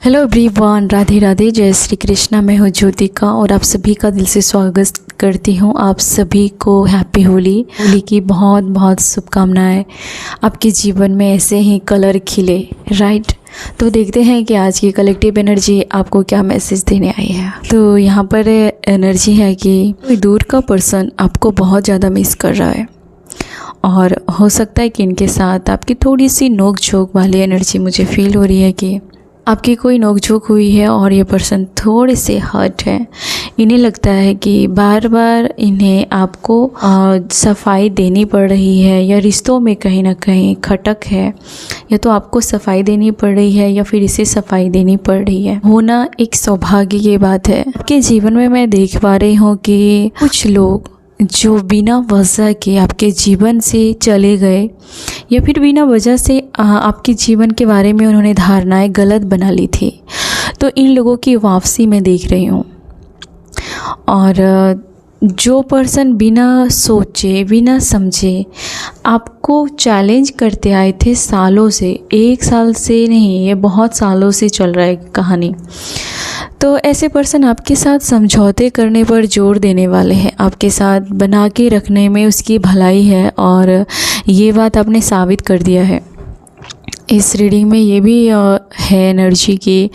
Hello everyone, Radhe Radhe, जय श्री कृष्णा। मैं हूँ ज्योतिका और आप सभी का दिल से स्वागत करती हूँ। आप सभी को हैप्पी होली की बहुत बहुत शुभकामनाएं। आपके जीवन में ऐसे ही कलर खिले, राइट। तो देखते हैं कि आज की कलेक्टिव एनर्जी आपको क्या मैसेज देने आई है। तो यहाँ पर एनर्जी है कि कोई दूर का पर्सन आपको बहुत ज़्यादा मिस कर रहा है और हो सकता है कि इनके साथ आपकी थोड़ी सी नोक झोंक वाली एनर्जी मुझे फील हो रही है कि आपकी कोई नोकझोंक हुई है और ये पर्सन थोड़े से हर्ट है। इन्हें लगता है कि बार बार इन्हें आपको सफाई देनी पड़ रही है या रिश्तों में कहीं ना कहीं खटक है, या तो आपको सफाई देनी पड़ रही है या फिर इसे सफाई देनी पड़ रही है। होना एक सौभाग्य की बात है। आपके जीवन में मैं देख पा रही हूँ कि कुछ लोग जो बिना वजह के आपके जीवन से चले गए या फिर बिना वजह से आपके जीवन के बारे में उन्होंने धारणाएं गलत बना ली थी, तो इन लोगों की वापसी मैं देख रही हूँ। और जो पर्सन बिना सोचे बिना समझे आपको चैलेंज करते आए थे सालों से, एक साल से नहीं, ये बहुत सालों से चल रहा है कहानी, तो ऐसे पर्सन आपके साथ समझौते करने पर जोर देने वाले हैं। आपके साथ बना के रखने में उसकी भलाई है और ये बात आपने साबित कर दिया है। इस रीडिंग में ये भी है एनर्जी कि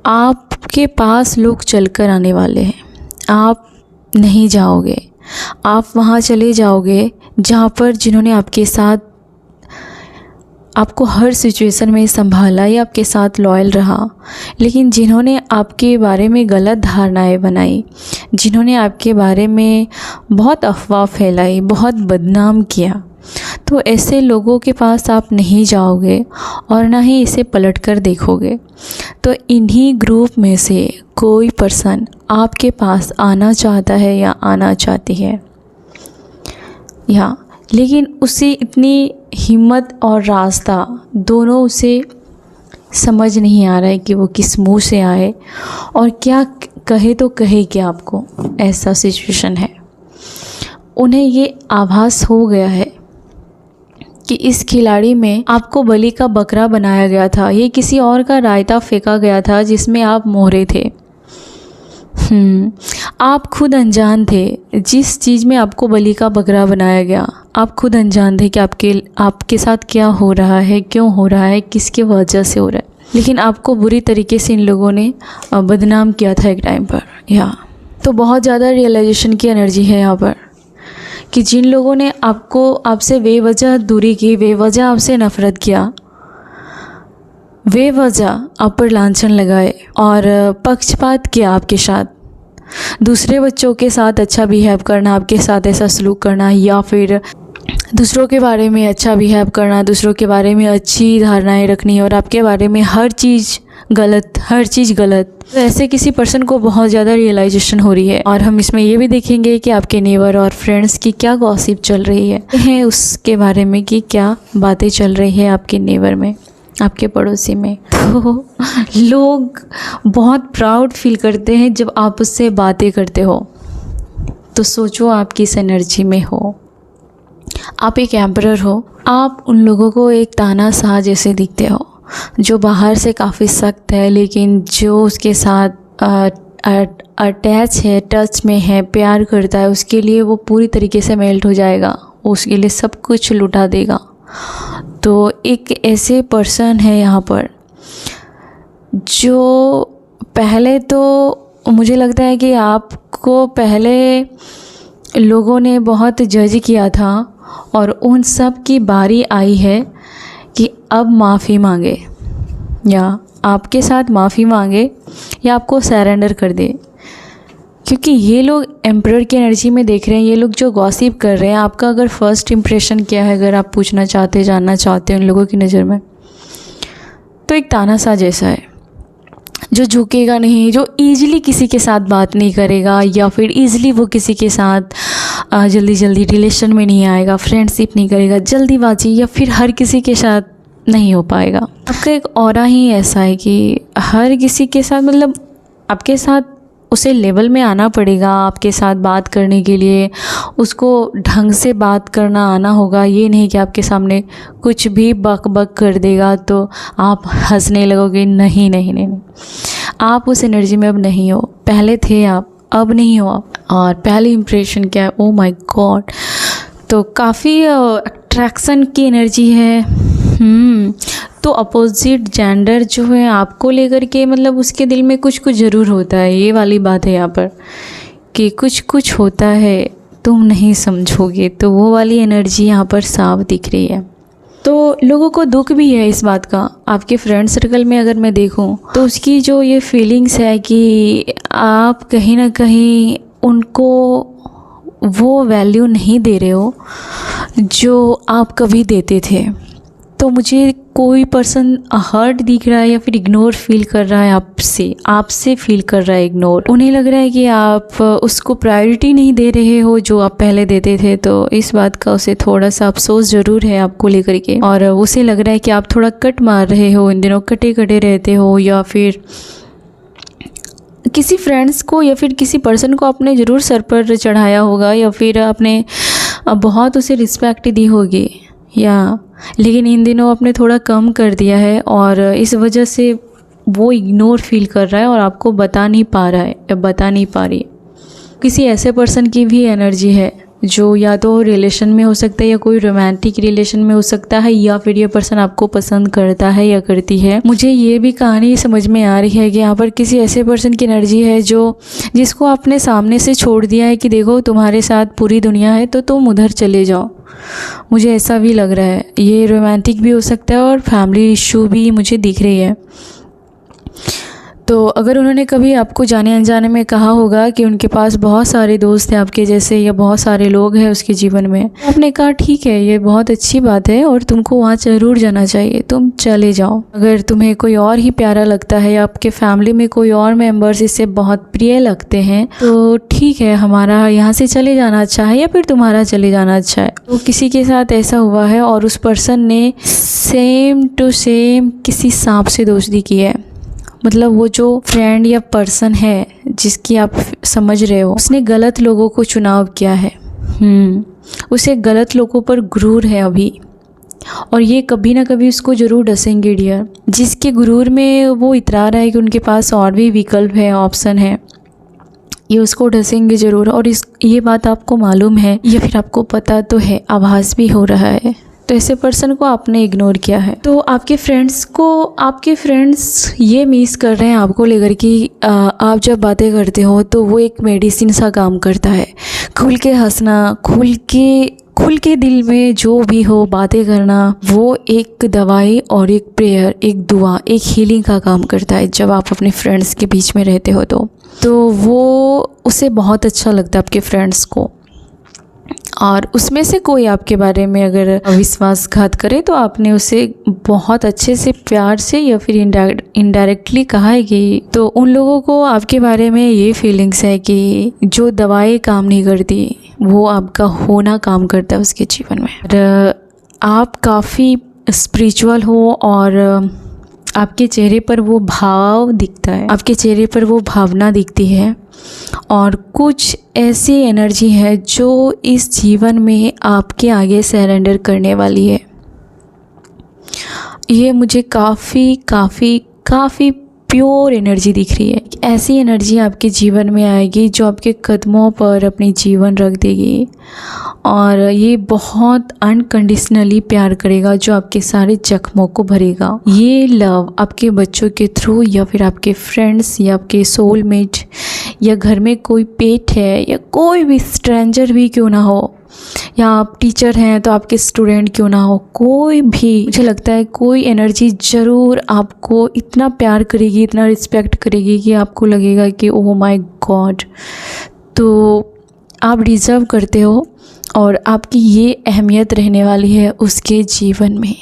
आपके पास लोग चलकर आने वाले हैं। आप नहीं जाओगे, आप वहाँ चले जाओगे जहाँ पर जिन्होंने आपके साथ आपको हर सिचुएशन में संभाला या आपके साथ लॉयल रहा, लेकिन जिन्होंने आपके बारे में गलत धारणाएं बनाई, जिन्होंने आपके बारे में बहुत अफवाह फैलाई, बहुत बदनाम किया, तो ऐसे लोगों के पास आप नहीं जाओगे और ना ही इसे पलट कर देखोगे। तो इन्हीं ग्रुप में से कोई पर्सन आपके पास आना चाहता है या आना चाहती है, या लेकिन उसे इतनी हिम्मत और रास्ता दोनों उसे समझ नहीं आ रहा है कि वो किस मुंह से आए और क्या कहे, तो कहे क्या आपको। ऐसा सिचुएशन है। उन्हें ये आभास हो गया है कि इस खिलाड़ी में आपको बलि का बकरा बनाया गया था, ये किसी और का रायता फेंका गया था जिसमें आप मोहरे थे। आप खुद अनजान थे जिस चीज़ में आपको बलि का बकरा बनाया गया। आप खुद अनजान थे कि आपके साथ क्या हो रहा है, क्यों हो रहा है, किसके वजह से हो रहा है, लेकिन आपको बुरी तरीके से इन लोगों ने बदनाम किया था एक टाइम पर। तो बहुत ज़्यादा रियलाइजेशन की एनर्जी है यहाँ पर कि जिन लोगों ने आपसे बेवजह दूरी की, बेवजह आपसे नफरत किया, बेवजह आप पर लांछन लगाए और पक्षपात किया आपके साथ, दूसरे बच्चों के साथ अच्छा बिहेव करना, आपके साथ ऐसा सलूक करना, या फिर दूसरों के बारे में अच्छा बिहेव करना, दूसरों के बारे में अच्छी धारणाएं रखनी और आपके बारे में हर चीज़ गलत। तो ऐसे किसी पर्सन को बहुत ज़्यादा रियलाइजेशन हो रही है। और हम इसमें ये भी देखेंगे कि आपके नेबर और फ्रेंड्स की क्या गॉसिप चल रही है उसके बारे में कि क्या बातें चल रही है आपके नेबर में, आपके पड़ोसी में। तो लोग बहुत प्राउड फील करते हैं जब आप उससे बातें करते हो। तो सोचो आप किस एनर्जी में हो। आप एक एम्परर हो। आप उन लोगों को एक तानाशाह जैसे दिखते हो जो बाहर से काफ़ी सख्त है, लेकिन जो उसके साथ अटैच है, टच में है, प्यार करता है, उसके लिए वो पूरी तरीके से मेल्ट हो जाएगा, उसके लिए सब कुछ लुटा देगा। तो एक ऐसे पर्सन है यहाँ पर जो पहले तो मुझे लगता है कि आपको पहले लोगों ने बहुत जज किया था और उन सब की बारी आई है कि अब माफ़ी मांगे, या आपके साथ माफ़ी मांगे या आपको सरेंडर कर दे। क्योंकि ये लोग एम्परर की एनर्जी में देख रहे हैं, ये लोग जो गॉसिप कर रहे हैं, आपका अगर फर्स्ट इंप्रेशन क्या है, अगर आप पूछना चाहते, जानना चाहते हैं उन लोगों की नज़र में, तो एक तानाशाह जैसा है जो झुकेगा नहीं, जो ईजिली किसी के साथ बात नहीं करेगा, या फिर ईजिली वो किसी के साथ जल्दी रिलेशन में नहीं आएगा, फ्रेंडशिप नहीं करेगा, जल्दीबाजी, या फिर हर किसी के साथ नहीं हो पाएगा। आपका एक ऑरा ही ऐसा है कि हर किसी के साथ, मतलब आपके साथ उसे लेवल में आना पड़ेगा आपके साथ बात करने के लिए, उसको ढंग से बात करना आना होगा। ये नहीं कि आपके सामने कुछ भी बक बक कर देगा तो आप हंसने लगोगे। नहीं नहीं नहीं, नहीं। आप उस एनर्जी में अब नहीं हो, पहले थे आप, अब नहीं हो आप। और पहली इम्प्रेशन क्या है, ओ माय गॉड, तो काफ़ी अट्रैक्शन की एनर्जी है। तो अपोजिट जेंडर जो है आपको लेकर के मतलब उसके दिल में कुछ कुछ ज़रूर होता है। ये वाली बात है यहाँ पर कि कुछ कुछ होता है, तुम नहीं समझोगे। तो वो वाली एनर्जी यहाँ पर साफ दिख रही है। तो लोगों को दुख भी है इस बात का। आपके फ्रेंड सर्कल में अगर मैं देखूं तो उसकी जो ये फीलिंग्स है कि आप कहीं ना कहीं उनको वो वैल्यू नहीं दे रहे हो जो आप कभी देते थे। तो मुझे कोई पर्सन हर्ट दिख रहा है या फिर इग्नोर फील कर रहा है आपसे फील कर रहा है इग्नोर। उन्हें लग रहा है कि आप उसको प्रायोरिटी नहीं दे रहे हो जो आप पहले देते थे। तो इस बात का उसे थोड़ा सा अफसोस ज़रूर है आपको लेकर के, और उसे लग रहा है कि आप थोड़ा कट मार रहे हो, इन दिनों कटे कटे रहते हो, या फिर किसी फ्रेंड्स को या फिर किसी पर्सन को आपने ज़रूर सर पर चढ़ाया होगा, या फिर आपने बहुत उसे रिस्पेक्ट दी होगी, लेकिन इन दिनों आपने थोड़ा कम कर दिया है और इस वजह से वो इग्नोर फील कर रहा है और आपको बता नहीं पा रहा है या बता नहीं पा रही है। किसी ऐसे पर्सन की भी एनर्जी है जो या तो रिलेशन में हो सकता है या कोई रोमांटिक रिलेशन में हो सकता है, या फिर ये पर्सन आपको पसंद करता है या करती है। मुझे ये भी कहानी समझ में आ रही है कि यहाँ पर किसी ऐसे पर्सन की एनर्जी है जिसको आपने सामने से छोड़ दिया है कि देखो तुम्हारे साथ पूरी दुनिया है तो तुम उधर चले जाओ। मुझे ऐसा भी लग रहा है। ये रोमांटिक भी हो सकता है और फैमिली इशू भी मुझे दिख रही है। तो अगर उन्होंने कभी आपको जाने अनजाने में कहा होगा कि उनके पास बहुत सारे दोस्त हैं आपके जैसे, या बहुत सारे लोग हैं उसके जीवन में, आपने कहा ठीक है ये बहुत अच्छी बात है और तुमको वहाँ ज़रूर जाना चाहिए, तुम चले जाओ। अगर तुम्हें कोई और ही प्यारा लगता है या आपके फैमिली में कोई और मेंबर्स इससे बहुत प्रिय लगते हैं तो ठीक है, हमारा यहाँ से चले जाना अच्छा है या फिर तुम्हारा चले जाना अच्छा है। तो किसी के साथ ऐसा हुआ है और उस पर्सन ने सेम टू सेम किसी सांप से दोस्ती की है। मतलब वो जो फ्रेंड या पर्सन है जिसकी आप समझ रहे हो, उसने गलत लोगों को चुनाव किया है। उसे गलत लोगों पर गुरूर है अभी, और ये कभी ना कभी उसको ज़रूर डसेंगे डियर। जिसके गुरूर में वो इतरा रहा है कि उनके पास और भी विकल्प है, ऑप्शन है, ये उसको डसेंगे ज़रूर। और ये बात आपको मालूम है या फिर आपको पता तो है, आभास भी हो रहा है। तो ऐसे पर्सन को आपने इग्नोर किया है। तो आपके फ्रेंड्स ये मिस कर रहे हैं आपको लेकर कि आप जब बातें करते हो तो वो एक मेडिसिन सा काम करता है। खुल के हंसना, खुल के दिल में जो भी हो बातें करना, वो एक दवाई और एक प्रेयर, एक दुआ, एक हीलिंग का काम करता है। जब आप अपने फ्रेंड्स के बीच में रहते हो तो वो उसे बहुत अच्छा लगता है आपके फ्रेंड्स को। और उसमें से कोई आपके बारे में अगर विश्वासघात करे तो आपने उसे बहुत अच्छे से, प्यार से या फिर इनडायरेक्टली कहा है कि, तो उन लोगों को आपके बारे में ये फीलिंग्स है कि जो दवाएं काम नहीं करती वो आपका होना काम करता है उसके जीवन में। और आप काफ़ी स्पिरिचुअल हो और आपके चेहरे पर वो भाव दिखता है, आपके चेहरे पर वो भावना दिखती है, और कुछ ऐसी एनर्जी है जो इस जीवन में आपके आगे सरेंडर करने वाली है। ये मुझे काफ़ी प्योर एनर्जी दिख रही है। ऐसी एनर्जी आपके जीवन में आएगी जो आपके कदमों पर अपनी जीवन रख देगी, और ये बहुत अनकंडीशनली प्यार करेगा जो आपके सारे जख्मों को भरेगा। ये लव आपके बच्चों के थ्रू या फिर आपके फ्रेंड्स या आपके सोलमेट या घर में कोई पेट है या कोई भी स्ट्रेंजर भी क्यों ना हो, या आप टीचर हैं तो आपके स्टूडेंट क्यों ना हो, कोई भी, मुझे लगता है कोई एनर्जी ज़रूर आपको इतना प्यार करेगी, इतना रिस्पेक्ट करेगी कि आपको लगेगा कि ओह माय गॉड, तो आप डिज़र्व करते हो और आपकी ये अहमियत रहने वाली है उसके जीवन में।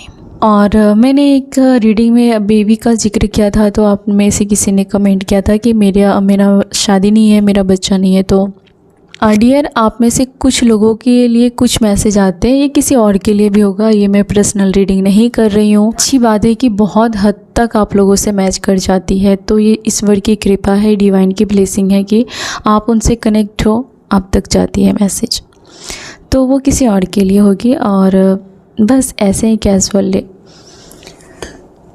और मैंने एक रीडिंग में बेबी का जिक्र किया था, तो आप में से किसी ने कमेंट किया था कि मेरा शादी नहीं है, मेरा बच्चा नहीं है। तो डियर, आप में से कुछ लोगों के लिए कुछ मैसेज आते हैं, ये किसी और के लिए भी होगा, ये मैं पर्सनल रीडिंग नहीं कर रही हूँ। अच्छी बात है कि बहुत हद तक आप लोगों से मैच कर जाती है, तो ये ईश्वर की कृपा है, डिवाइन की ब्लेसिंग है कि आप उनसे कनेक्ट हो, आप तक जाती है मैसेज, तो वो किसी और के लिए होगी। और बस ऐसे ही कैजुअल ले।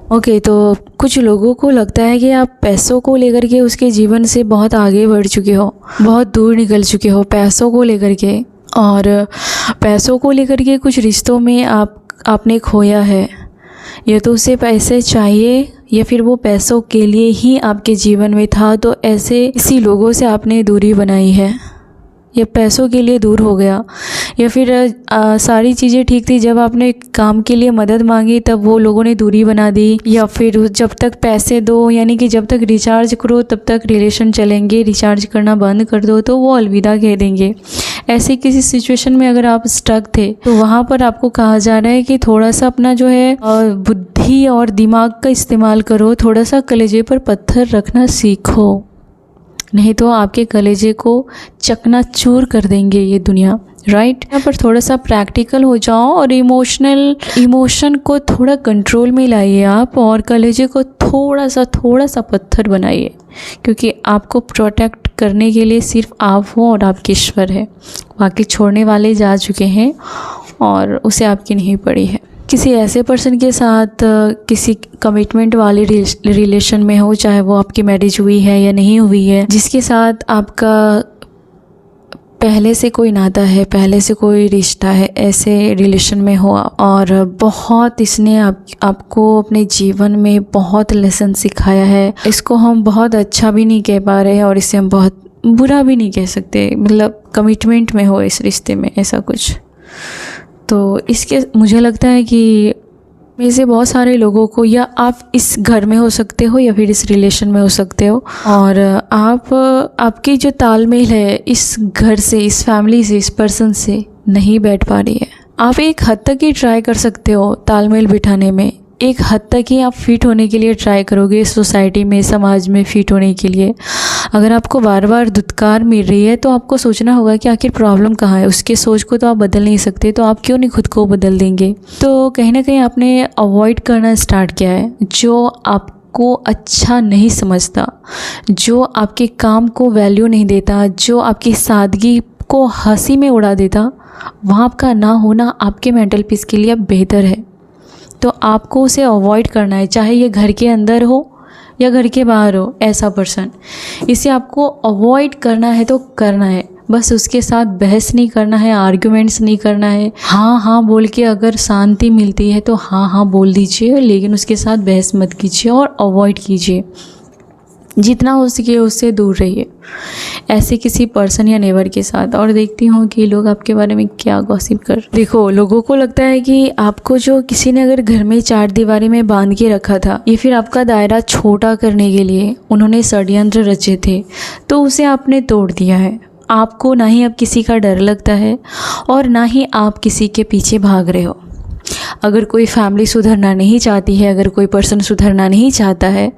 ओके, तो कुछ लोगों को लगता है कि आप पैसों को लेकर के उसके जीवन से बहुत आगे बढ़ चुके हो, बहुत दूर निकल चुके हो पैसों को लेकर के, और पैसों को लेकर के कुछ रिश्तों में आपने खोया है, या तो उसे पैसे चाहिए या फिर वो पैसों के लिए ही आपके जीवन में था, तो ऐसे इसी लोगों से आपने दूरी बनाई है, या पैसों के लिए दूर हो गया, या फिर सारी चीज़ें ठीक थी, जब आपने काम के लिए मदद मांगी तब वो लोगों ने दूरी बना दी, या फिर जब तक पैसे दो, यानी कि जब तक रिचार्ज करो तब तक रिलेशन चलेंगे, रिचार्ज करना बंद कर दो तो वो अलविदा कह देंगे। ऐसे किसी सिचुएशन में अगर आप स्टक थे, तो वहाँ पर आपको कहा जा रहा है कि थोड़ा सा अपना जो है बुद्धि और दिमाग का इस्तेमाल करो, थोड़ा सा कलेजे पर पत्थर रखना सीखो, नहीं तो आपके कलेजे को चकनाचूर कर देंगे ये दुनिया, राइट। यहाँ पर थोड़ा सा प्रैक्टिकल हो जाओ और इमोशन को थोड़ा कंट्रोल में लाइए आप, और कलेजे को थोड़ा सा पत्थर बनाइए, क्योंकि आपको प्रोटेक्ट करने के लिए सिर्फ आप हो और आपके ईश्वर है, बाकी छोड़ने वाले जा चुके हैं और उसे आपकी नहीं पड़ी है। किसी ऐसे पर्सन के साथ किसी कमिटमेंट वाले रिलेशन में हो, चाहे वो आपकी मैरिज हुई है या नहीं हुई है, जिसके साथ आपका पहले से कोई नाता है, पहले से कोई रिश्ता है, ऐसे रिलेशन में हो, और बहुत इसने आपको अपने जीवन में बहुत लेसन सिखाया है। इसको हम बहुत अच्छा भी नहीं कह पा रहे हैं और इसे हम बहुत बुरा भी नहीं कह सकते, मतलब कमिटमेंट में हो इस रिश्ते में ऐसा कुछ। तो इसके मुझे लगता है कि में से बहुत सारे लोगों को, या आप इस घर में हो सकते हो या फिर इस रिलेशन में हो सकते हो, और आपकी जो तालमेल है इस घर से, इस फैमिली से, इस पर्सन से नहीं बैठ पा रही है। आप एक हद तक ही ट्राई कर सकते हो तालमेल बिठाने में, एक हद तक ही आप फिट होने के लिए ट्राई करोगे सोसाइटी में, समाज में फिट होने के लिए। अगर आपको बार बार धुतकार मिल रही है तो आपको सोचना होगा कि आखिर प्रॉब्लम कहाँ है। उसके सोच को तो आप बदल नहीं सकते, तो आप क्यों नहीं खुद को बदल देंगे। तो कहीं ना कहीं आपने अवॉइड करना स्टार्ट किया है, जो आपको अच्छा नहीं समझता, जो आपके काम को वैल्यू नहीं देता, जो आपकी सादगी को हंसी में उड़ा देता, वहाँ आपका ना होना आपके मेंटल पीस के लिए बेहतर है। तो आपको उसे अवॉइड करना है, चाहे ये घर के अंदर हो या घर के बाहर हो, ऐसा पर्सन, इसे आपको अवॉइड करना है तो करना है। बस उसके साथ बहस नहीं करना है, आर्ग्यूमेंट्स नहीं करना है। हाँ हाँ बोल के अगर शांति मिलती है तो हाँ हाँ बोल दीजिए, लेकिन उसके साथ बहस मत कीजिए और अवॉइड कीजिए, जितना हो सके उससे दूर रहिए ऐसे किसी पर्सन या नेबर के साथ। और देखती हूँ कि लोग आपके बारे में क्या गॉसिप कर। देखो, लोगों को लगता है कि आपको जो किसी ने अगर घर में चार दीवारी में बांध के रखा था, या फिर आपका दायरा छोटा करने के लिए उन्होंने षड्यंत्र रचे थे, तो उसे आपने तोड़ दिया है। आपको ना ही अब किसी का डर लगता है और ना ही आप किसी के पीछे भाग रहे हो। अगर कोई फैमिली सुधरना नहीं चाहती है, अगर कोई पर्सन सुधरना नहीं चाहता है,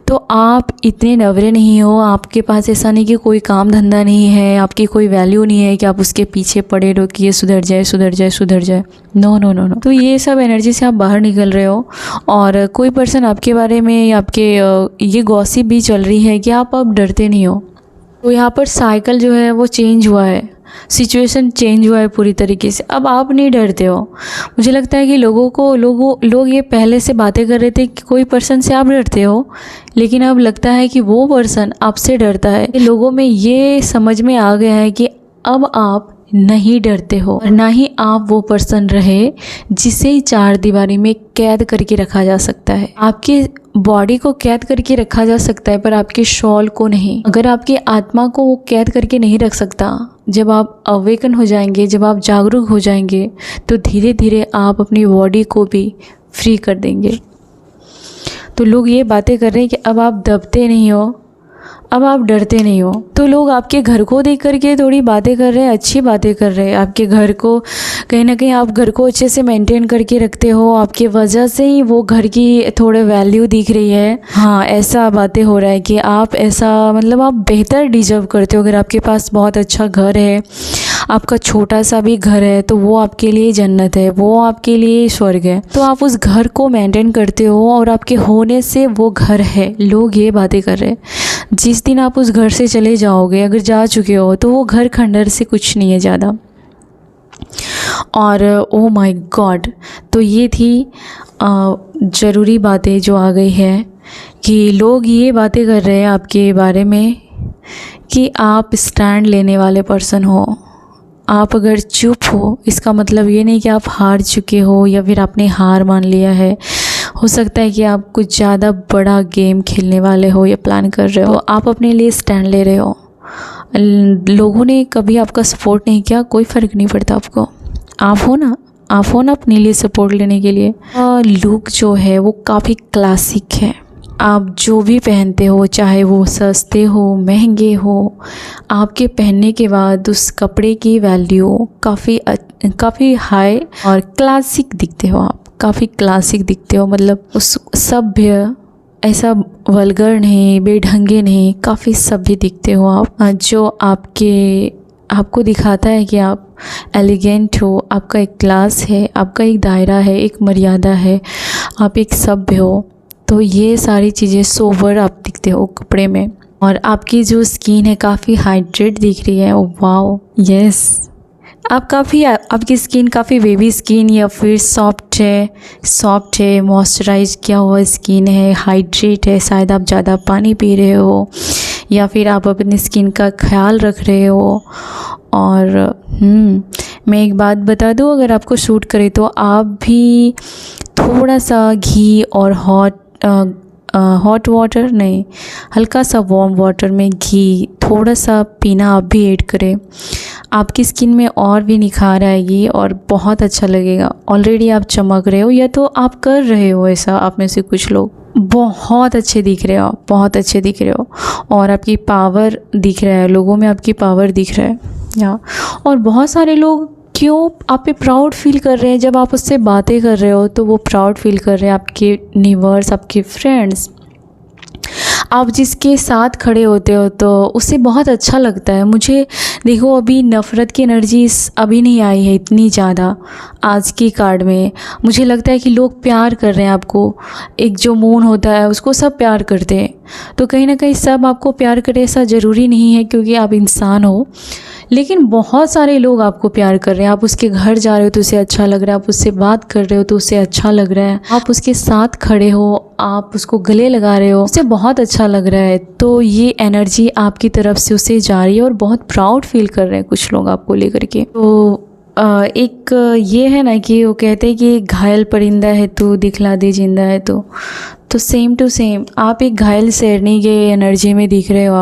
तो आप इतने नवरे नहीं हो। आपके पास ऐसा नहीं कि कोई काम धंधा नहीं है, आपकी कोई वैल्यू नहीं है कि आप उसके पीछे पड़े रहो कि ये सुधर जाए सुधर जाए सुधर जाए। No no no no. तो ये सब एनर्जी से आप बाहर निकल रहे हो, और कोई पर्सन आपके बारे में या आपके ये गॉसिप भी चल रही है कि आप अब डरते नहीं हो। तो यहाँ पर साइकिल जो है वो चेंज हुआ है, सिचुएशन चेंज हुआ है पूरी तरीके से। अब आप नहीं डरते हो। मुझे लगता है कि लोग ये पहले से बातें कर रहे थे कि कोई पर्सन से आप डरते हो, लेकिन अब लगता है कि वो पर्सन आपसे डरता है। लोगों में ये समझ में आ गया है कि अब आप नहीं डरते हो, और ना ही आप वो पर्सन रहे जिसे चार दीवारी में कैद करके रखा जा सकता है। आपके बॉडी को कैद करके रखा जा सकता है, पर आपके शॉल को नहीं। अगर आपकी आत्मा को वो कैद करके नहीं रख सकता, जब आप अवेकन हो जाएंगे, जब आप जागरूक हो जाएंगे, तो धीरे धीरे आप अपनी बॉडी को भी फ्री कर देंगे। तो लोग ये बातें कर रहे हैं कि अब आप दबते नहीं हो, अब आप डरते नहीं हो। तो लोग आपके घर को देख करके थोड़ी बातें कर रहे हैं, अच्छी बातें कर रहे हैं। आपके घर को कहीं ना कहीं आप घर को अच्छे से मेंटेन करके रखते हो, आपके वजह से ही वो घर की थोड़े वैल्यू दिख रही है। हाँ, ऐसा बातें हो रहा है कि आप ऐसा मतलब आप बेहतर डिजर्व करते हो। अगर आपके पास बहुत अच्छा घर है, आपका छोटा सा भी घर है, तो वो आपके लिए जन्नत है, वो आपके लिए स्वर्ग है। तो आप उस घर को मेंटेन करते हो और आपके होने से वो घर है। लोग ये बातें कर रहे हैं। जिस दिन आप उस घर से चले जाओगे, अगर जा चुके हो, तो वो घर खंडर से कुछ नहीं है ज़्यादा। और ओ माय गॉड, तो ये थी ज़रूरी बातें जो आ गई है कि लोग ये बातें कर रहे हैं आपके बारे में कि आप स्टैंड लेने वाले पर्सन हो। आप अगर चुप हो, इसका मतलब ये नहीं कि आप हार चुके हो या फिर आपने हार मान लिया है। हो सकता है कि आप कुछ ज़्यादा बड़ा गेम खेलने वाले हो या प्लान कर रहे हो, तो आप अपने लिए स्टैंड ले रहे हो। लोगों ने कभी आपका सपोर्ट नहीं किया, कोई फ़र्क नहीं पड़ता आपको। आप हो ना अपने लिए सपोर्ट लेने के लिए। लुक जो है वो काफ़ी क्लासिक है। आप जो भी पहनते हो, चाहे वो सस्ते हो महंगे हो, आपके पहनने के बाद उस कपड़े की वैल्यू काफ़ी हाई और क्लासिक दिखते हो। आप काफ़ी क्लासिक दिखते हो, मतलब उस सभ्य, ऐसा वल्गर नहीं, बेढंगे नहीं, काफ़ी सभ्य दिखते हो आप। जो आपको दिखाता है कि आप एलिगेंट हो, आपका एक क्लास है, आपका एक दायरा है, एक मर्यादा है, आप एक सभ्य हो। तो ये सारी चीज़ें सोबर आप दिखते हो कपड़े में। और आपकी जो स्किन है काफ़ी हाइड्रेट दिख रही है। वाओ, यस, आपकी स्किन काफ़ी बेबी स्किन या फिर सॉफ्ट है, मॉइस्चराइज किया हुआ स्किन है, हाइड्रेट है। शायद आप ज़्यादा पानी पी रहे हो या फिर आप अपनी स्किन का ख्याल रख रहे हो। और मैं एक बात बता दूँ, अगर आपको सूट करे तो आप भी थोड़ा सा घी और हॉट वाटर नहीं, हल्का सा वार्म वाटर में घी थोड़ा सा पीना आप भी ऐड करें। आपकी स्किन में और भी निखार आएगी और बहुत अच्छा लगेगा। ऑलरेडी आप चमक रहे हो या तो आप कर रहे हो ऐसा। आप में से कुछ लोग बहुत अच्छे दिख रहे हो, बहुत अच्छे दिख रहे हो और आपकी पावर दिख रहा है, लोगों में आपकी पावर दिख रहा है या। और बहुत सारे लोग क्यों आप पे प्राउड फील कर रहे हैं, जब आप उससे बातें कर रहे हो तो वो प्राउड फील कर रहे हैं। आपके नेबर्स, आपके फ्रेंड्स, आप जिसके साथ खड़े होते हो तो उससे बहुत अच्छा लगता है। मुझे देखो, अभी नफ़रत की एनर्जी अभी नहीं आई है इतनी ज़्यादा आज की कार्ड में। मुझे लगता है कि लोग प्यार कर रहे हैं आपको। एक जो मून होता है उसको सब प्यार करते हैं, तो कहीं ना कहीं सब आपको प्यार करें ऐसा ज़रूरी नहीं है, क्योंकि आप इंसान हो। लेकिन बहुत सारे लोग आपको प्यार कर रहे हैं। आप उसके घर जा रहे हो तो उसे अच्छा लग रहा है, आप उससे बात कर रहे हो तो उसे अच्छा लग रहा है, आप उसके साथ खड़े हो, आप उसको गले लगा रहे हो, उसे बहुत अच्छा लग रहा है। तो ये एनर्जी आपकी तरफ से उसे जा रही है और बहुत प्राउड फील कर रहे हैं कुछ लोग आपको लेकर के। तो एक ये है ना कि वो कहते हैं कि घायल परिंदा है तू दिखला दे जिंदा है तो सेम टू सेम आप एक घायल शेरनी के एनर्जी में दिख रहे हो।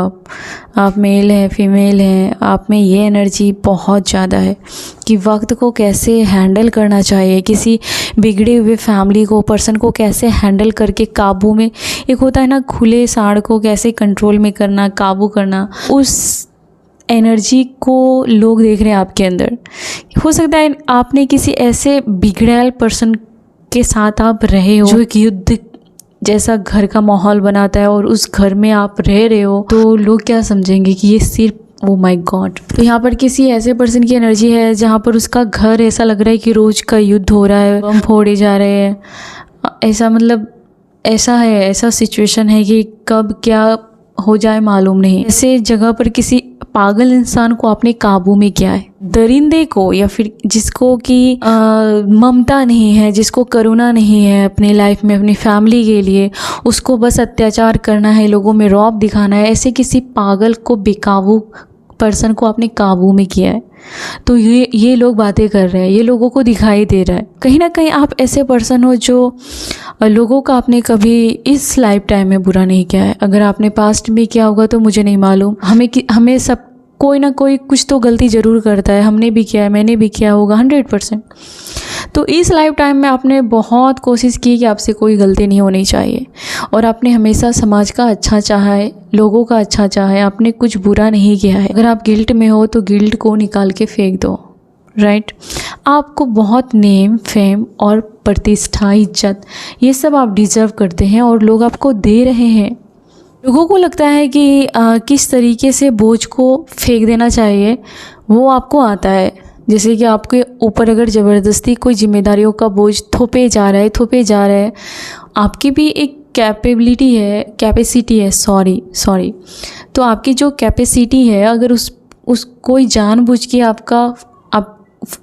आप मेल हैं, फीमेल हैं, आप में ये एनर्जी बहुत ज़्यादा है कि वक्त को कैसे हैंडल करना चाहिए, किसी बिगड़े हुए फैमिली को, पर्सन को कैसे हैंडल करके काबू में, एक होता है ना खुले साड़ को कैसे कंट्रोल में करना, काबू करना, उस एनर्जी को लोग देख रहे हैं आपके अंदर। हो सकता है आपने किसी ऐसे बिगड़ैल पर्सन के साथ आप रहे हो जो एक युद्ध जैसा घर का माहौल बनाता है और उस घर में आप रह रहे हो, तो लोग क्या समझेंगे कि ये सिर्फ ओ माय गॉड। तो यहाँ पर किसी ऐसे पर्सन की एनर्जी है जहाँ पर उसका घर ऐसा लग रहा है कि रोज का युद्ध हो रहा है, बम फोड़े जा रहे हैं, ऐसा मतलब ऐसा सिचुएशन है कि कब क्या हो जाए मालूम नहीं। ऐसे जगह पर किसी पागल इंसान को आपने काबू में किया है, दरिंदे को, या फिर जिसको कि ममता नहीं है, जिसको करुणा नहीं है अपने लाइफ में, अपनी फैमिली के लिए, उसको बस अत्याचार करना है, लोगों में रौब दिखाना है, ऐसे किसी पागल को, बेकाबू पर्सन को आपने काबू में किया है। तो ये लोग बातें कर रहे हैं, ये लोगों को दिखाई दे रहा है। कहीं ना कहीं आप ऐसे पर्सन हो जो लोगों का आपने कभी इस लाइफ टाइम में बुरा नहीं किया है। अगर आपने पास्ट में किया होगा तो मुझे नहीं मालूम। हमें कोई ना कोई कुछ तो गलती ज़रूर करता है, हमने भी किया है, मैंने भी किया होगा 100%। तो इस लाइफ टाइम में आपने बहुत कोशिश की कि आपसे कोई गलती नहीं होनी चाहिए, और आपने हमेशा समाज का अच्छा चाहा है, लोगों का अच्छा चाहा है, आपने कुछ बुरा नहीं किया है। अगर आप गिल्ट में हो तो गिल्ट को निकाल के फेंक दो, राइट। आपको बहुत नेम, फेम और प्रतिष्ठा, इज्जत, ये सब आप डिज़र्व करते हैं और लोग आपको दे रहे हैं। लोगों को लगता है कि किस तरीके से बोझ को फेंक देना चाहिए वो आपको आता है। जैसे कि आपके ऊपर अगर ज़बरदस्ती कोई जिम्मेदारियों का बोझ थोपे जा रहा है, आपकी भी एक कैपेसिटी है, सॉरी, तो आपकी जो कैपेसिटी है, अगर उस कोई जानबूझ के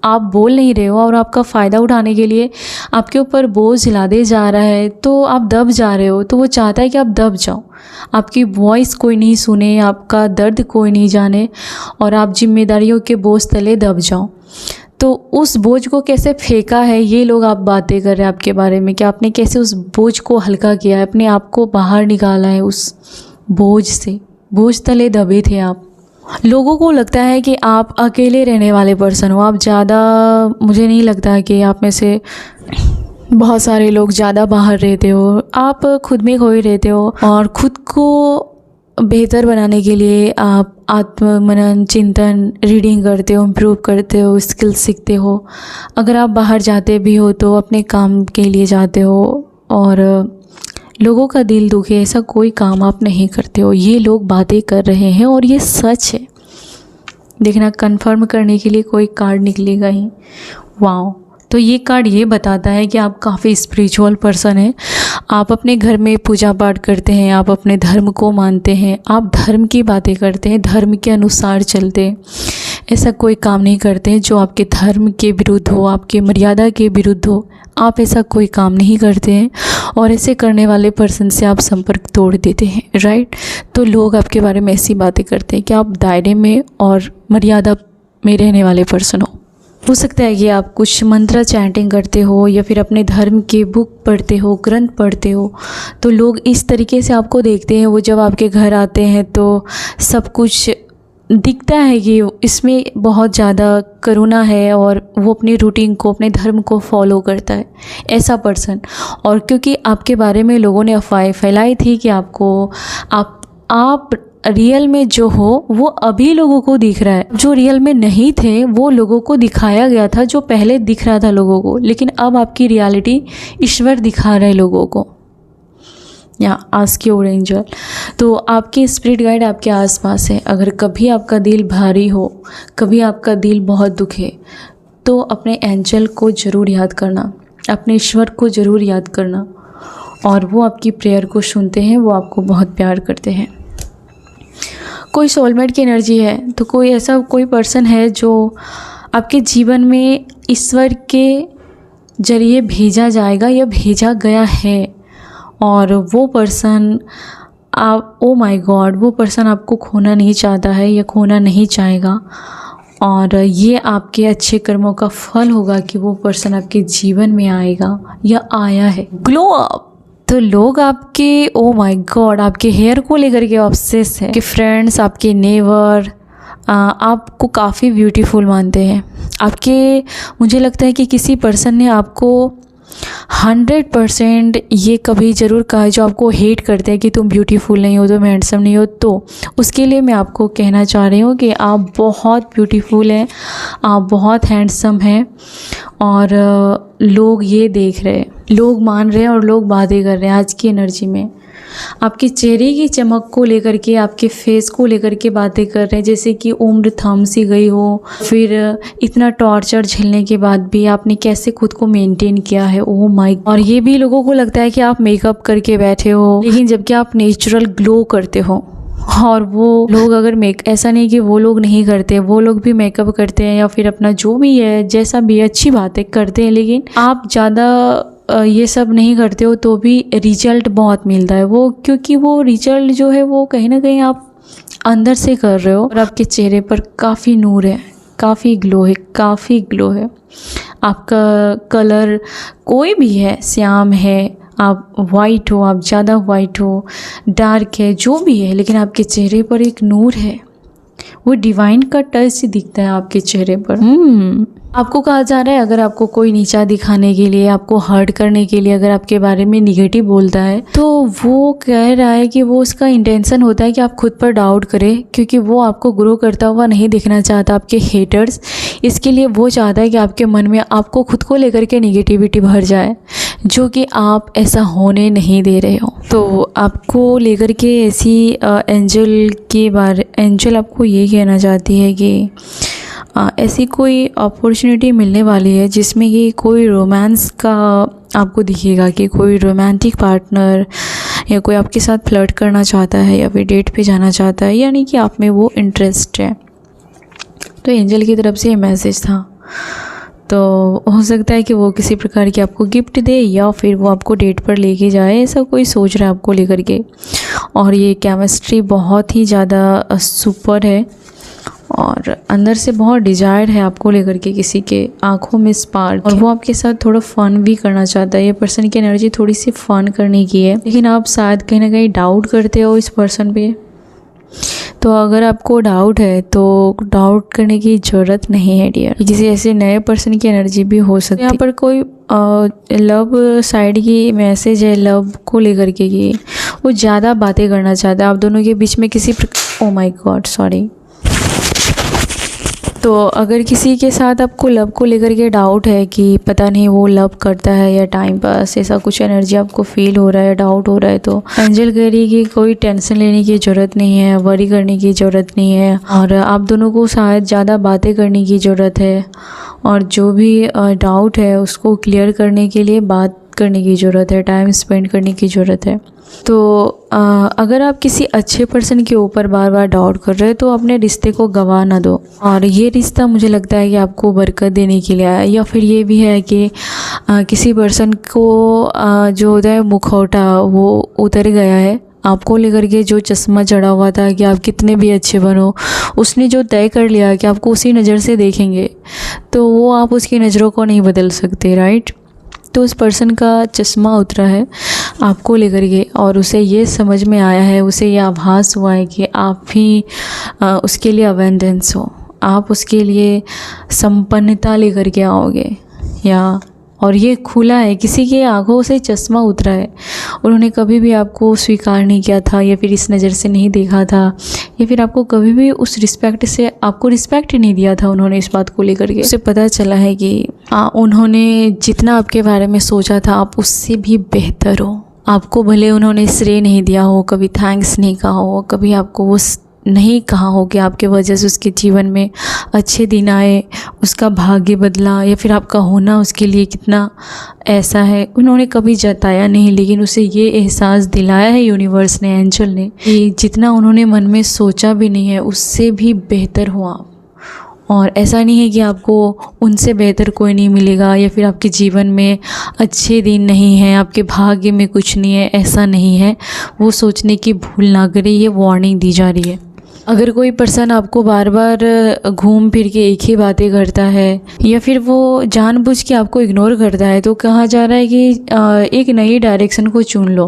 आप बोल नहीं रहे हो और आपका फ़ायदा उठाने के लिए आपके ऊपर बोझ लादे जा रहा है, तो आप दब जा रहे हो, तो वो चाहता है कि आप दब जाओ, आपकी वॉइस कोई नहीं सुने, आपका दर्द कोई नहीं जाने, और आप जिम्मेदारियों के बोझ तले दब जाओ। तो उस बोझ को कैसे फेंका है, ये लोग आप बातें कर रहे हैं आपके बारे में, कि आपने कैसे उस बोझ को हल्का किया है, अपने आप को बाहर निकाला है उस बोझ से। बोझ तले दबे थे आप। लोगों को लगता है कि आप अकेले रहने वाले पर्सन हो, आप ज़्यादा, मुझे नहीं लगता कि आप में से बहुत सारे लोग ज़्यादा बाहर रहते हो, आप खुद में खोए रहते हो, और खुद को बेहतर बनाने के लिए आप आत्ममनन, चिंतन, रीडिंग करते हो, इम्प्रूव करते हो, स्किल सीखते हो। अगर आप बाहर जाते भी हो तो अपने काम के लिए जाते हो, और लोगों का दिल दुखे ऐसा कोई काम आप नहीं करते हो। ये लोग बातें कर रहे हैं और ये सच है। देखना, कंफर्म करने के लिए कोई कार्ड निकलेगा ही। वाओ, तो ये कार्ड ये बताता है कि आप काफ़ी स्पिरिचुअल पर्सन हैं। आप अपने घर में पूजा पाठ करते हैं, आप अपने धर्म को मानते हैं, आप धर्म की बातें करते हैं, धर्म के अनुसार चलते हैं। ऐसा कोई काम नहीं करते हैं जो आपके धर्म के विरुद्ध हो, आपके मर्यादा के विरुद्ध हो। आप ऐसा कोई काम नहीं करते हैं, और ऐसे करने वाले पर्सन से आप संपर्क तोड़ देते हैं, राइट। तो लोग आपके बारे में ऐसी बातें करते हैं कि आप दायरे में और मर्यादा में रहने वाले पर्सन हो सकता है कि आप कुछ मंत्र चैंटिंग करते हो, या फिर अपने धर्म के बुक पढ़ते हो, ग्रंथ पढ़ते हो, तो लोग इस तरीके से आपको देखते हैं। वो जब आपके घर आते हैं तो सब कुछ दिखता है कि इसमें बहुत ज़्यादा करुणा है, और वो अपनी रूटीन को, अपने धर्म को फॉलो करता है, ऐसा पर्सन। और क्योंकि आपके बारे में लोगों ने अफवाहें फैलाई थी कि आप रियल में जो हो वो अभी लोगों को दिख रहा है, जो रियल में नहीं थे वो लोगों को दिखाया गया था, जो पहले दिख रहा था लोगों को, लेकिन अब आपकी रियलिटी ईश्वर दिखा रहे लोगों को। या आस्क योर एंजल। तो आपके स्पिरिट गाइड आपके आसपास है। अगर कभी आपका दिल भारी हो, कभी आपका दिल बहुत दुखे, तो अपने एंजल को ज़रूर याद करना, अपने ईश्वर को ज़रूर याद करना, और वो आपकी प्रेयर को सुनते हैं, वो आपको बहुत प्यार करते हैं। कोई सोलमेट की एनर्जी है, तो कोई ऐसा कोई पर्सन है जो आपके जीवन में ईश्वर के जरिए भेजा जाएगा या भेजा गया है, और वो पर्सन ओ माय गॉड, वो पर्सन आपको खोना नहीं चाहता है या खोना नहीं चाहेगा, और ये आपके अच्छे कर्मों का फल होगा कि वो पर्सन आपके जीवन में आएगा या आया है। Glow up. तो लोग आपके, ओ माय गॉड, आपके हेयर को लेकर के ऑब्सेस है, कि फ्रेंड्स, आपके नेबर आपको काफ़ी ब्यूटीफुल मानते हैं। मुझे लगता है कि किसी पर्सन ने आपको 100% ये कभी ज़रूर कहा है, जो आपको हेट करते हैं कि तुम ब्यूटीफुल नहीं हो, तुम हैंडसम नहीं हो, तो उसके लिए मैं आपको कहना चाह रही हूँ कि आप बहुत ब्यूटीफुल हैं, आप बहुत हैंडसम हैं, और लोग ये देख रहे हैं, लोग मान रहे हैं, और लोग बातें कर रहे हैं। आज की एनर्जी में आपके चेहरे की चमक को लेकर के, आपके फेस को लेकर के बातें कर रहे हैं, जैसे कि उम्र थम सी गई हो, फिर इतना टॉर्चर झेलने के बाद भी आपने कैसे खुद को मेंटेन किया है। Oh my. और ये भी लोगों को लगता है कि आप मेकअप करके बैठे हो, लेकिन जबकि आप नेचुरल ग्लो करते हो। और वो लोग अगर ऐसा नहीं कि वो लोग नहीं करते, वो लोग भी मेकअप करते हैं, या फिर अपना जो भी है, जैसा भी अच्छी बातें करते हैं, लेकिन आप ज़्यादा ये सब नहीं करते हो तो भी रिजल्ट बहुत मिलता है। वो क्योंकि वो रिजल्ट जो है वो कहीं ना कहीं आप अंदर से कर रहे हो, और आपके चेहरे पर काफ़ी नूर है, काफ़ी ग्लो है। आपका कलर कोई भी है, श्याम है, आप वाइट हो, आप ज़्यादा वाइट हो, डार्क है, जो भी है, लेकिन आपके चेहरे पर एक नूर है। वो डिवाइन का टच दिखता है आपके चेहरे पर। आपको कहा जा रहा है अगर आपको कोई नीचा दिखाने के लिए, आपको हर्ट करने के लिए अगर आपके बारे में निगेटिव बोलता है, तो वो कह रहा है कि वो उसका इंटेंशन होता है कि आप खुद पर डाउट करें, क्योंकि वो आपको ग्रो करता हुआ नहीं देखना चाहता, आपके हेटर्स। इसके लिए वो चाहता है कि आपके मन में आपको खुद को लेकर के निगेटिविटी भर जाए, जो कि आप ऐसा होने नहीं दे रहे हो। तो आपको लेकर के ऐसी एंजल आपको ये कहना चाहती है कि ऐसी कोई अपॉर्चुनिटी मिलने वाली है जिसमें कि कोई रोमांस का आपको दिखेगा, कि कोई रोमांटिक पार्टनर या कोई आपके साथ फ्लर्ट करना चाहता है या फिर डेट पे जाना चाहता है, यानी कि आप में वो इंटरेस्ट है। तो एंजल की तरफ से ये मैसेज था। तो हो सकता है कि वो किसी प्रकार की आपको गिफ्ट दे या फिर वो आपको डेट पर लेके जाए, ऐसा कोई सोच रहा है आपको लेकर के। और ये केमिस्ट्री बहुत ही ज़्यादा सुपर है और अंदर से बहुत डिजायर है आपको लेकर के, किसी के आंखों में स्पार्क, और वो आपके साथ थोड़ा फन भी करना चाहता है। ये पर्सन की एनर्जी थोड़ी सी फन करने की है, लेकिन आप शायद कहीं ना कहीं डाउट करते हो इस पर्सन पे। तो अगर आपको डाउट है तो डाउट करने की ज़रूरत नहीं है डियर। किसी ऐसे नए पर्सन की एनर्जी भी हो सकती है। यहाँ पर कोई लव साइड की मैसेज है, लव को लेकर के कि वो ज़्यादा बातें करना चाहता है आप दोनों के बीच में किसी ओ माय गॉड सॉरी। तो अगर किसी के साथ आपको लव को लेकर के डाउट है कि पता नहीं वो लव करता है या टाइम पास, ऐसा कुछ एनर्जी आपको फील हो रहा है, डाउट हो रहा है, तो एंजल कह रही है कि कोई टेंशन लेने की ज़रूरत नहीं है, वरी करने की ज़रूरत नहीं है, और आप दोनों को शायद ज़्यादा बातें करने की ज़रूरत है, और जो भी डाउट है उसको क्लियर करने के लिए बात करने की ज़रूरत है, टाइम स्पेंड करने की ज़रूरत है। तो अगर आप किसी अच्छे पर्सन के ऊपर बार बार डाउट कर रहे हो तो अपने रिश्ते को गवा ना दो। और ये रिश्ता मुझे लगता है कि आपको बरकत देने के लिए आया, या फिर ये भी है कि किसी पर्सन को जो होता है मुखौटा वो उतर गया है आपको लेकर के, जो चश्मा चढ़ा हुआ था कि आप कितने भी अच्छे बनो, उसने जो तय कर लिया कि आपको उसी नज़र से देखेंगे, तो वो आप उसकी नज़रों को नहीं बदल सकते, राइट। तो उस पर्सन का चश्मा उतरा है आपको लेकर के, और उसे ये समझ में आया है, उसे ये आभास हुआ है कि आप भी उसके लिए अवेंडेंस हो, आप उसके लिए संपन्नता लेकर के आओगे, या और ये खुला है, किसी के आंखों से चश्मा उतरा है, उन्होंने कभी भी आपको स्वीकार नहीं किया था, या फिर इस नज़र से नहीं देखा था, या फिर आपको कभी भी उस रिस्पेक्ट से आपको रिस्पेक्ट ही नहीं दिया था उन्होंने। इस बात को लेकर के उसे पता चला है कि उन्होंने जितना आपके बारे में सोचा था आप उससे भी बेहतर हो। आपको भले उन्होंने श्रेय नहीं दिया हो, कभी थैंक्स नहीं कहा हो, कभी आपको वो नहीं कहा हो कि आपके वजह से उसके जीवन में अच्छे दिन आए, उसका भाग्य बदला, या फिर आपका होना उसके लिए कितना ऐसा है, उन्होंने कभी जताया नहीं। लेकिन उसे ये एहसास दिलाया है यूनिवर्स ने, एंजल ने, कि जितना उन्होंने मन में सोचा भी नहीं है उससे भी बेहतर हो आप। और ऐसा नहीं है कि आपको उनसे बेहतर कोई नहीं मिलेगा, या फिर आपके जीवन में अच्छे दिन नहीं हैं, आपके भाग्य में कुछ नहीं है, ऐसा नहीं है। वो सोचने की भूल ना करें, ये वार्निंग दी जा रही है। अगर कोई पर्सन आपको बार बार घूम फिर के एक ही बातें करता है, या फिर वो जानबूझ के आपको इग्नोर करता है, तो कहा जा रहा है कि एक नई डायरेक्शन को चुन लो,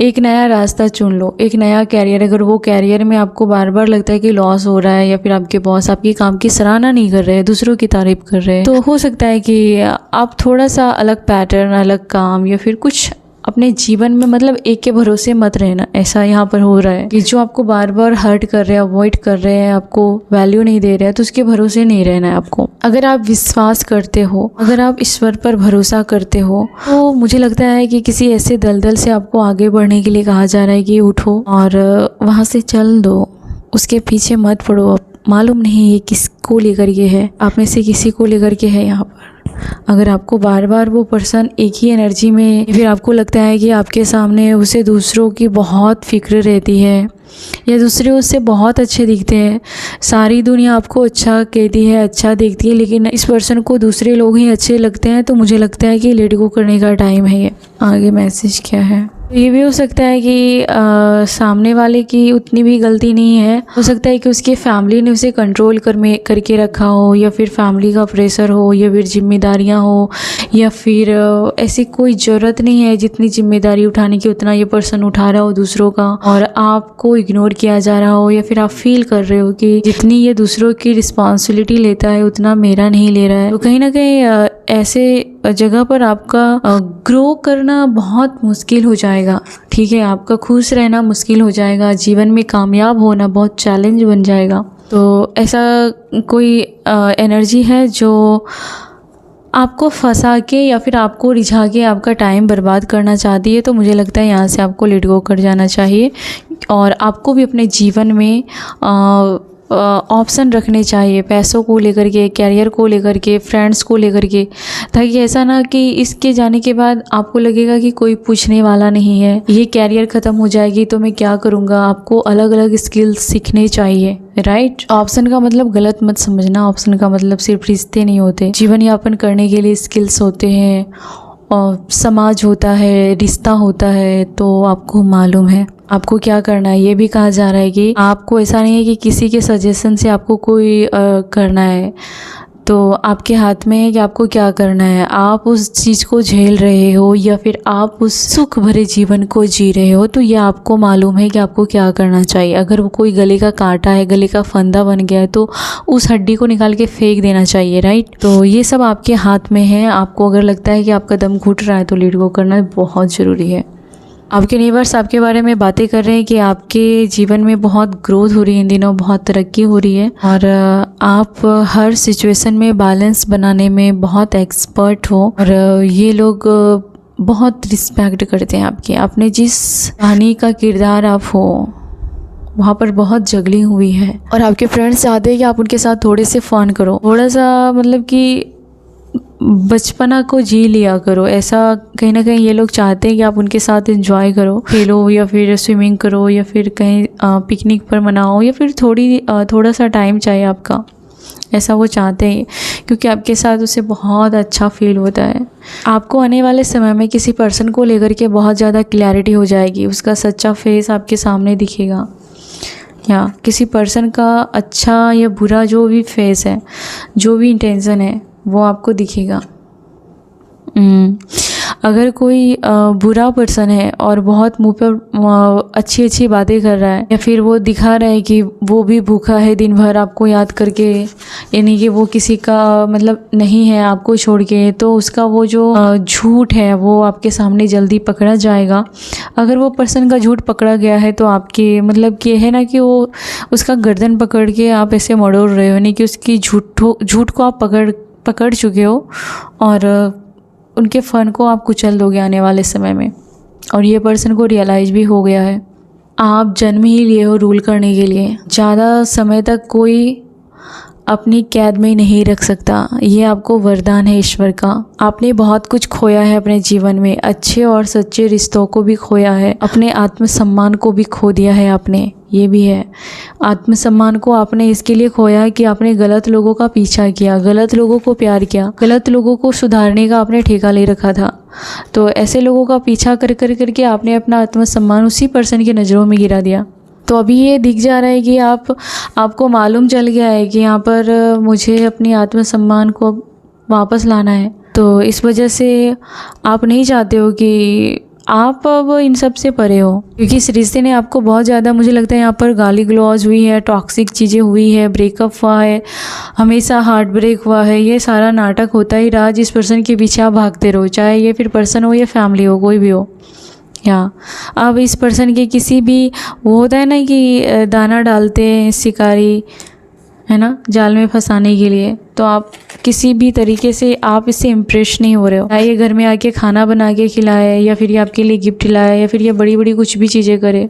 एक नया रास्ता चुन लो, एक नया कैरियर। अगर वो कैरियर में आपको बार बार लगता है कि लॉस हो रहा है, या फिर आपके बॉस आपके काम की सराहना नहीं कर रहे हैं, दूसरों की तारीफ कर रहे हैं, तो हो सकता है कि आप थोड़ा सा अलग पैटर्न, अलग काम, या फिर कुछ अपने जीवन में, मतलब एक के भरोसे मत रहना। ऐसा यहाँ पर हो रहा है कि जो आपको बार बार हर्ट कर रहे हैं, अवॉइड कर रहे हैं, आपको वैल्यू नहीं दे रहे हैं, तो उसके भरोसे नहीं रहना है आपको। अगर आप विश्वास करते हो, अगर आप ईश्वर पर भरोसा करते हो, तो मुझे लगता है कि किसी ऐसे दलदल से आपको आगे बढ़ने के लिए कहा जा रहा है कि उठो और वहाँ से चल दो, उसके पीछे मत पड़ो। मालूम नहीं ये किसको लेकर के है, आप में से किसी को लेकर के है यहाँ पर। अगर आपको बार बार वो पर्सन एक ही एनर्जी में, फिर आपको लगता है कि आपके सामने उसे दूसरों की बहुत फिक्र रहती है, या दूसरे उससे बहुत अच्छे दिखते हैं, सारी दुनिया आपको अच्छा कहती है, अच्छा देखती है, लेकिन इस पर्सन को दूसरे लोग ही अच्छे लगते हैं, तो मुझे लगता है कि लेट गो करने का टाइम है ये। आगे मैसेज क्या है? ये भी हो सकता है कि सामने वाले की उतनी भी गलती नहीं है, हो सकता है कि उसकी फैमिली ने उसे कंट्रोल करके रखा हो, या फिर फैमिली का प्रेशर हो, या फिर जिम्मेदारियां हो, या फिर ऐसी कोई ज़रूरत नहीं है जितनी जिम्मेदारी उठाने की उतना ये पर्सन उठा रहा हो दूसरों का, और आपको इग्नोर किया जा रहा हो, या फिर आप फील कर रहे हो कि जितनी ये दूसरों की रिस्पॉन्सिबिलिटी लेता है उतना मेरा नहीं ले रहा है। तो कहीं ना कहीं ऐसे जगह पर आपका ग्रो करना बहुत मुश्किल हो जाएगा। ठीक है, आपका खुश रहना मुश्किल हो जाएगा, जीवन में कामयाब होना बहुत चैलेंज बन जाएगा। तो ऐसा कोई एनर्जी है जो आपको फंसा के या फिर आपको रिझा के आपका टाइम बर्बाद करना चाहती है। तो मुझे लगता है यहाँ से आपको लेट गो कर जाना चाहिए, और आपको भी अपने जीवन में ऑप्शन रखने चाहिए, पैसों को लेकर के, कैरियर को लेकर के, फ्रेंड्स को लेकर के, ताकि ऐसा ना कि इसके जाने के बाद आपको लगेगा कि कोई पूछने वाला नहीं है, ये कैरियर ख़त्म हो जाएगी तो मैं क्या करूँगा। आपको अलग अलग स्किल्स सीखने चाहिए, राइट। ऑप्शन का मतलब गलत मत समझना, ऑप्शन का मतलब सिर्फ रिश्ते नहीं होते, जीवन यापन करने के लिए स्किल्स होते हैं, और समाज होता है, रिश्ता होता है। तो आपको मालूम है आपको क्या करना है। ये भी कहा जा रहा है कि आपको ऐसा नहीं है कि किसी के सजेशन से आपको कोई करना है, तो आपके हाथ में है कि आपको क्या करना है। आप उस चीज़ को झेल रहे हो या फिर आप उस सुख भरे जीवन को जी रहे हो, तो ये आपको मालूम है कि आपको क्या करना चाहिए। अगर वो कोई गले का कांटा है, गले का फंदा बन गया है, तो उस हड्डी को निकाल के फेंक देना चाहिए, राइट। तो ये सब आपके हाथ में है। आपको अगर लगता है कि आपका दम घुट रहा है तो लेट गो करना बहुत ज़रूरी है। आपके नेबर्स आपके बारे में बातें कर रहे हैं कि आपके जीवन में बहुत ग्रोथ हो रही है इन दिनों, बहुत तरक्की हो रही है, और आप हर सिचुएशन में बैलेंस बनाने में बहुत एक्सपर्ट हो, और ये लोग बहुत रिस्पेक्ट करते हैं आपकी। आपने जिस कहानी का किरदार आप हो वहाँ पर बहुत जगलिंग हुई है, और आपके फ्रेंड्स चाहते हैं कि आप उनके साथ थोड़े से फन करो, थोड़ा सा मतलब कि बचपना को जी लिया करो। ऐसा कहीं ना कहीं ये लोग चाहते हैं कि आप उनके साथ एंजॉय करो, खेलो, या फिर स्विमिंग करो, या फिर कहीं पिकनिक पर मनाओ, या फिर थोड़ा सा टाइम चाहिए आपका। ऐसा वो चाहते हैं क्योंकि आपके साथ उसे बहुत अच्छा फील होता है। आपको आने वाले समय में किसी पर्सन को लेकर के बहुत ज़्यादा क्लैरिटी हो जाएगी, उसका सच्चा फेस आपके सामने दिखेगा, या किसी पर्सन का अच्छा या बुरा जो भी फेस है, जो भी इंटेंशन है, वो आपको दिखेगा। अगर कोई बुरा पर्सन है और बहुत मुंह पर अच्छी अच्छी बातें कर रहा है, या फिर वो दिखा रहा है कि वो भी भूखा है दिन भर आपको याद करके, यानी कि वो किसी का मतलब नहीं है आपको छोड़ के, तो उसका वो जो झूठ है वो आपके सामने जल्दी पकड़ा जाएगा। अगर वो पर्सन का झूठ पकड़ा गया है तो आपके मतलब ये है ना कि वो उसका गर्दन पकड़ के आप ऐसे मरोड़ रहे हो, यानी कि उसकी झूठ को आप पकड़ चुके हो, और उनके फन को आप कुचल दोगे आने वाले समय में। और ये पर्सन को रियलाइज़ भी हो गया है आप जन्म ही लिए हो रूल करने के लिए। ज़्यादा समय तक कोई अपनी कैद में नहीं रख सकता, ये आपको वरदान है ईश्वर का। आपने बहुत कुछ खोया है अपने जीवन में, अच्छे और सच्चे रिश्तों को भी खोया है, अपने आत्मसम्मान को भी खो दिया है आपने। ये भी है, आत्मसम्मान को आपने इसके लिए खोया है कि आपने गलत लोगों का पीछा किया, गलत लोगों को प्यार किया, गलत लोगों को सुधारने का आपने ठेका ले रखा था। तो ऐसे लोगों का पीछा कर करके आपने अपना आत्मसम्मान उसी पर्सन की नज़रों में गिरा दिया। तो अभी ये दिख जा रहा है कि आपको मालूम चल गया है कि यहाँ पर मुझे अपनी आत्मसम्मान को वापस लाना है। तो इस वजह से आप नहीं चाहते हो कि आप अब इन सब से परे हो, क्योंकि इस रिश्ते ने आपको बहुत ज़्यादा, मुझे लगता है यहाँ पर गाली गलौज हुई है, टॉक्सिक चीज़ें हुई है, ब्रेकअप हुआ है, हमेशा हार्ट ब्रेक हुआ है। ये सारा नाटक होता ही रहा जिस पर्सन के पीछे आप भागते रहो, चाहे ये फिर पर्सन हो या फैमिली हो, कोई भी हो। या अब इस पर्सन के किसी भी, वो होता है ना कि दाना डालते हैं शिकारी, है ना, जाल में फंसाने के लिए, तो आप किसी भी तरीके से आप इससे इम्प्रेस नहीं हो रहे हो। ये घर में आके खाना बना के खिलाए, या फिर ये आपके लिए गिफ्ट लाए, या फिर ये बड़ी बड़ी कुछ भी चीज़ें करे,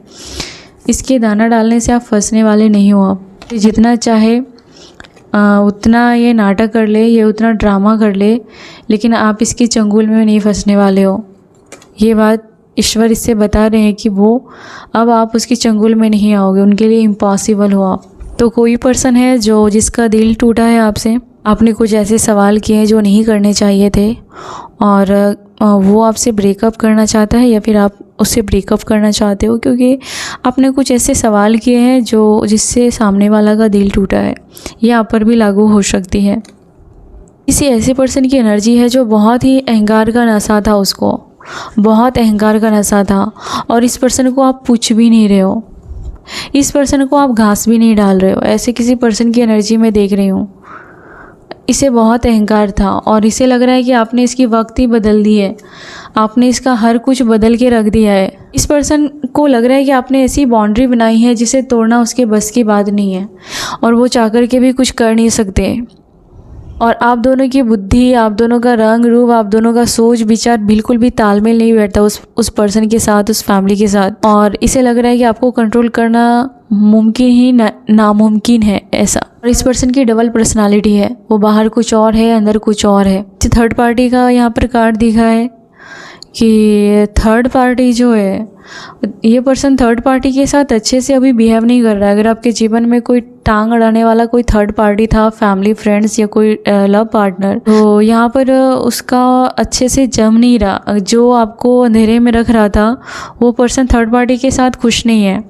इसके दाना डालने से आप फंसने वाले नहीं हो। आप जितना चाहे उतना ये नाटक कर ले, ये उतना ड्रामा कर ले, लेकिन आप इसके चंगुल में नहीं फंसने वाले हो। ये बात ईश्वर इससे बता रहे हैं कि वो अब आप उसके चंगुल में नहीं आओगे, उनके लिए इम्पॉसिबल हो आप। तो कोई पर्सन है जिसका दिल टूटा है आपसे, आपने कुछ ऐसे सवाल किए हैं जो नहीं करने चाहिए थे, और वो आपसे ब्रेकअप करना चाहता है या फिर आप उससे ब्रेकअप करना चाहते हो, क्योंकि आपने कुछ ऐसे सवाल किए हैं जो जिससे सामने वाला का दिल टूटा है। ये आप पर भी लागू हो सकती है। किसी ऐसे पर्सन की एनर्जी है जो बहुत ही अहंकार का नशा था, उसको बहुत अहंकार का नशा था, और इस पर्सन को आप पूछ भी नहीं रहे हो, इस पर्सन को आप घास भी नहीं डाल रहे हो। ऐसे किसी पर्सन की एनर्जी मैं देख रही हूँ। इसे बहुत अहंकार था और इसे लग रहा है कि आपने इसकी वक्त ही बदल दी है, आपने इसका हर कुछ बदल के रख दिया है। इस पर्सन को लग रहा है कि आपने ऐसी बाउंड्री बनाई है जिसे तोड़ना उसके बस की बात नहीं है, और वो चाह कर के भी कुछ कर नहीं सकते। और आप दोनों की बुद्धि, आप दोनों का रंग रूप, आप दोनों का सोच विचार बिल्कुल भी तालमेल नहीं बैठता उस पर्सन के साथ, उस फैमिली के साथ। और इसे लग रहा है कि आपको कंट्रोल करना मुमकिन ही नामुमकिन है ऐसा। और इस पर्सन की डबल पर्सनालिटी है, वो बाहर कुछ और है, अंदर कुछ और है। थर्ड पार्टी का यहाँ पर कार्ड दिखा है कि थर्ड पार्टी जो है, ये पर्सन थर्ड पार्टी के साथ अच्छे से अभी बिहेव नहीं कर रहा है। अगर आपके जीवन में कोई टांग अड़ाने वाला कोई थर्ड पार्टी था, फैमिली, फ्रेंड्स या कोई लव पार्टनर, तो यहाँ पर उसका अच्छे से जम नहीं रहा। जो आपको अंधेरे में रख रहा था, वो पर्सन थर्ड पार्टी के साथ खुश नहीं है,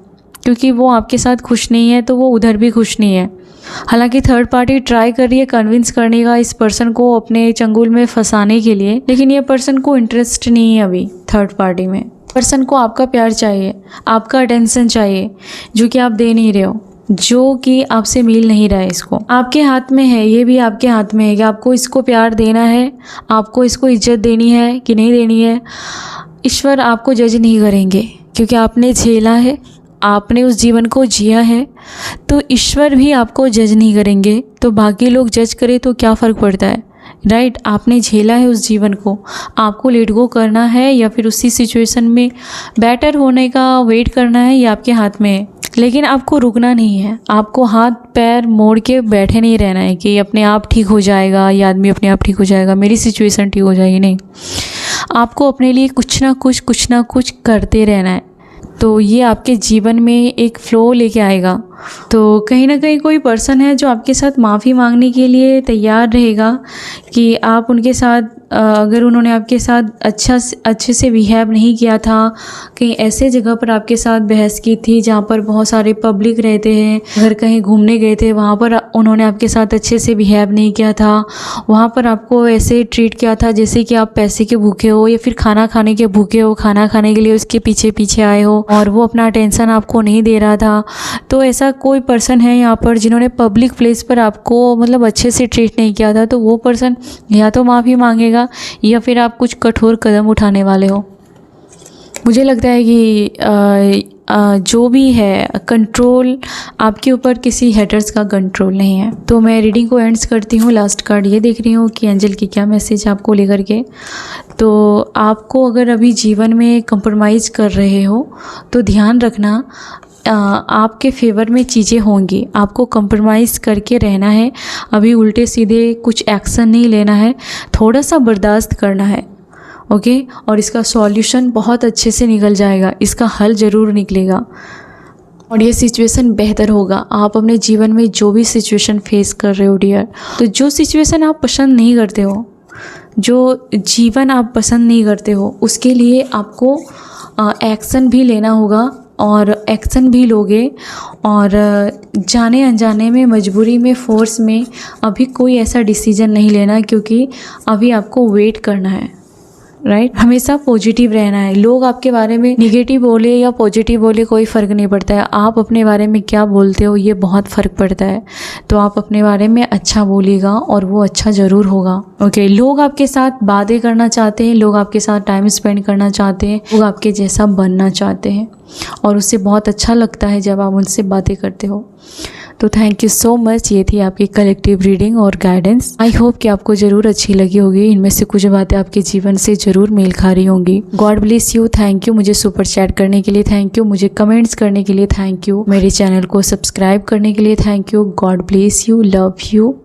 क्योंकि वो आपके साथ खुश नहीं है तो वो उधर भी खुश नहीं है। हालांकि थर्ड पार्टी ट्राई कर रही है कन्विंस करने का इस पर्सन को अपने चंगुल में फंसाने के लिए, लेकिन ये पर्सन को इंटरेस्ट नहीं है अभी थर्ड पार्टी में। पर्सन को आपका प्यार चाहिए, आपका अटेंशन चाहिए, जो कि आप दे नहीं रहे हो, जो कि आपसे मिल नहीं रहा है। इसको आपके हाथ में है, ये भी आपके हाथ में है कि आपको इसको प्यार देना है, आपको इसको इज्जत देनी है कि नहीं देनी है। ईश्वर आपको जज नहीं करेंगे, क्योंकि आपने झेला है, आपने उस जीवन को जिया है, तो ईश्वर भी आपको जज नहीं करेंगे। तो बाकी लोग जज करें तो क्या फ़र्क पड़ता है, राइट? आपने झेला है उस जीवन को, आपको लेट गो करना है या फिर उसी सिचुएशन में बेटर होने का वेट करना है, ये आपके हाथ में है। लेकिन आपको रुकना नहीं है, आपको हाथ पैर मोड़ के बैठे नहीं रहना है कि अपने आप ठीक हो जाएगा, ये आदमी अपने आप ठीक हो जाएगा, मेरी सिचुएशन ठीक हो जाएगी। नहीं, आपको अपने लिए कुछ ना कुछ करते रहना है। तो ये आपके जीवन में एक फ्लो लेके आएगा। तो कहीं ना कहीं कोई पर्सन है जो आपके साथ माफ़ी मांगने के लिए तैयार रहेगा कि आप उनके साथ अगर उन्होंने आपके साथ अच्छे से बिहेव नहीं किया था, कहीं ऐसे जगह पर आपके साथ बहस की थी जहाँ पर बहुत सारे पब्लिक रहते हैं, अगर कहीं घूमने गए थे वहाँ पर उन्होंने आपके साथ अच्छे से बिहेव नहीं किया था, वहाँ पर आपको ऐसे ट्रीट किया था जैसे कि आप पैसे के भूखे हो या फिर खाना खाने के भूखे हो, खाना खाने के लिए उसके पीछे पीछे आए हो और वो अपना अटेंशन आपको नहीं दे रहा था। तो ऐसा कोई पर्सन है यहाँ पर जिन्होंने पब्लिक प्लेस पर आपको मतलब अच्छे से ट्रीट नहीं किया था, तो वो पर्सन या तो माफ़ी मांगेगा या फिर आप कुछ कठोर कदम उठाने वाले हो। मुझे लगता है कि जो भी है कंट्रोल आपके ऊपर किसी हेटर्स का कंट्रोल नहीं है। तो मैं रीडिंग को एंड्स करती हूँ। लास्ट कार्ड ये देख रही हूँ कि एंजल की क्या मैसेज आपको लेकर के। तो आपको अगर अभी जीवन में कंप्रोमाइज़ कर रहे हो तो ध्यान रखना आपके फेवर में चीज़ें होंगी, आपको कंप्रोमाइज़ करके रहना है। अभी उल्टे सीधे कुछ एक्शन नहीं लेना है, थोड़ा सा बर्दाश्त करना है, ओके? और इसका सॉल्यूशन बहुत अच्छे से निकल जाएगा, इसका हल ज़रूर निकलेगा और ये सिचुएशन बेहतर होगा। आप अपने जीवन में जो भी सिचुएशन फेस कर रहे हो डियर, तो जो सिचुएशन आप पसंद नहीं करते हो, जो जीवन आप पसंद नहीं करते हो, उसके लिए आपको एक्शन भी लेना होगा और एक्शन भी लोगे। और जाने अनजाने में, मजबूरी में, फोर्स में अभी कोई ऐसा डिसीजन नहीं लेना, क्योंकि अभी आपको वेट करना है, राइट? हमेशा पॉजिटिव रहना है। लोग आपके बारे में निगेटिव बोले या पॉजिटिव बोले कोई फ़र्क नहीं पड़ता है, आप अपने बारे में क्या बोलते हो ये बहुत फ़र्क पड़ता है। तो आप अपने बारे में अच्छा बोलिएगा और वो अच्छा ज़रूर होगा, ओके? लोग आपके साथ बातें करना चाहते हैं, लोग आपके साथ टाइम स्पेंड करना चाहते हैं, लोग आपके जैसा बनना चाहते हैं और उससे बहुत अच्छा लगता है जब आप उनसे बातें करते हो। तो थैंक यू सो मच। ये थी आपकी कलेक्टिव रीडिंग और गाइडेंस। आई होप कि आपको ज़रूर अच्छी लगी होगी। इनमें से कुछ बातें आपके जीवन से ज़रूर मेल खा रही होंगी। God bless you. Thank you मुझे सुपर चैट करने के लिए, थैंक यू मुझे कमेंट्स करने के लिए, थैंक यू मेरे चैनल को सब्सक्राइब करने के लिए, thank you. God bless you, love you.